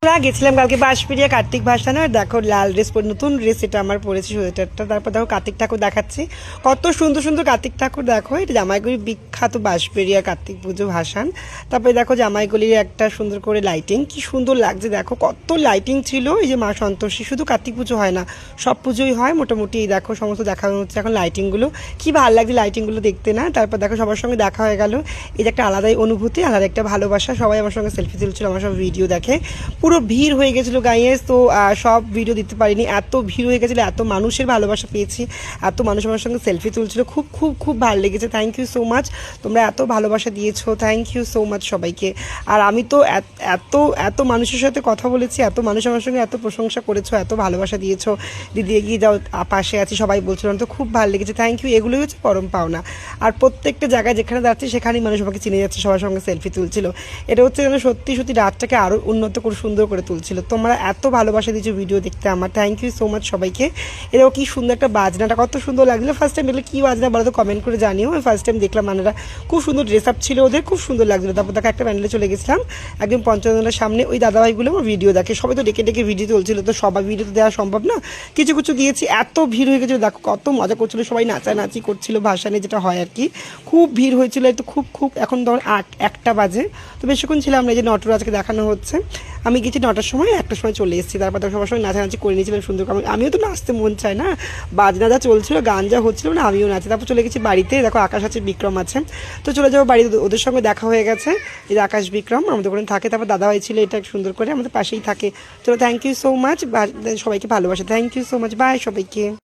গেছিলাম কালকে বাঁশবেড়িয়া কার্তিক ভাসান। আর দেখো লাল ড্রেস পরে, নতুন ড্রেস এটা আমার পরেছি সোয়েটারটা। তারপর দেখো কার্তিক ঠাকুর দেখাচ্ছি, কত সুন্দর সুন্দর কার্তিক ঠাকুর। দেখো এটা জামাইগুড়ির বিখ্যাত বাঁশবেড়িয়া কার্তিক পুজো ভাসান। তারপরে দেখো জামাইগুড়ির একটা সুন্দর করে লাইটিং, কি সুন্দর লাগছে দেখো, কত লাইটিং ছিল। এই যে মা সন্তোষী, শুধু কার্তিক পুজো হয় না, সব পুজোই হয় মোটামুটি। এই দেখো সমস্ত দেখানো হচ্ছে এখন লাইটিংগুলো, কি ভালো লাগছে লাইটিংগুলো দেখতে না। তারপর দেখো সবার সঙ্গে দেখা হয়ে গেল, এই যে একটা আলাদাই অনুভূতি, আলাদা একটা ভালোবাসা। সবাই আমার সঙ্গে সেলফি তুলছিল, আমার সব ভিডিও দেখে। পুরো ভিড় হয়ে গেছিলো গাইয়েস, তো সব ভিডিও দিতে পারিনি, এত ভিড় হয়ে গেছিলো, এত মানুষের ভালোবাসা পেয়েছি, এত মানুষ আমার সঙ্গে সেলফি তুলছিল, খুব খুব খুব ভালো লেগেছে। থ্যাংক ইউ সো মাচ, তোমরা এত ভালোবাসা দিয়েছো, থ্যাংক ইউ সো মাচ সবাইকে। আর আমি তো এত এত মানুষের সাথে কথা বলেছি, এত মানুষ আমার সঙ্গে এত প্রশংসা করেছো, এত ভালোবাসা দিয়েছো, দিদি এগিয়ে যাও, পাশে আছি সবাই বলছিলাম, তো খুব ভালো লেগেছে, থ্যাংক ইউ। এগুলোই হচ্ছে পরম পাওনা। আর প্রত্যেকটা জায়গায় যেখানে যাচ্ছি সেখানেই মানুষ আমাকে চিনে যাচ্ছে, সবার সঙ্গে সেলফি তুলছিল। এটা হচ্ছে যেন সত্যি সত্যি রাতটাকে আরও উন্নত করে সুন্দর করে তুলছিল। তোমরা এত ভালোবাসা দিয়েছো ভিডিও দেখতে আমার, থ্যাংক ইউ সো মাচ সবাইকে। এটাও কি সুন্দর একটা বাজনাটা, কত সুন্দর লাগছিল। ফার্স্ট টাইম দেখলে কী বাজনা বলো তো, কমেন্ট করে জানিও। আমি ফার্স্ট টাইম দেখলাম, মানেরা খুব সুন্দর ড্রেস আপ ছিল ওদের, খুব সুন্দর লাগছিল। তারপর দেখো একটা প্যান্ডেলে চলে গেছিলাম একদম পঞ্চজনের সামনে, ওই দাদাভাইগুলো আমার ভিডিও দেখে, সবাই তো ডেকে ডেকে ভিডিও তুলছিল, তো সবাই ভিডিও তো দেওয়া সম্ভব না, কিছু কিছু দিয়েছি। এত ভিড় হয়ে গেছিলো দেখো, কত মজা করছিল সবাই, নাচানাচি করছিল ভাসানে, যেটা হয় আর কি। খুব ভিড় হয়েছিল, তো খুব খুব। এখন ধর 1টা বাজে, তো বেশিক্ষণ ছিলাম না, এই যে নটরাজকে দেখানো হচ্ছে। আমি গেছি 9টার সময়, 1টার সময় চলে এসেছি। তারপর তো সবার সময় নাচানাচি করে নিয়েছিলাম সুন্দর। আমিও তো নাচতে মন চায় না, বাজনা যা চলছিল, গান যা হচ্ছিল না, আমিও নাচি। তারপর চলে গেছি বাড়িতে, দেখো আকাশ আছে, বিক্রম আছে, তো চলে যাবো বাড়িতে। ওদের সঙ্গে দেখা হয়ে গেছে, এই আকাশ বিক্রম আমাদের ওখানে থাকে। তারপর দাদাভাই ছিল, এটা সুন্দর করে আমাদের পাশেই থাকে। চলো, থ্যাংক ইউ সো মাচ, সবাইকে ভালোবাসে, thank you so much, bye সবাইকে।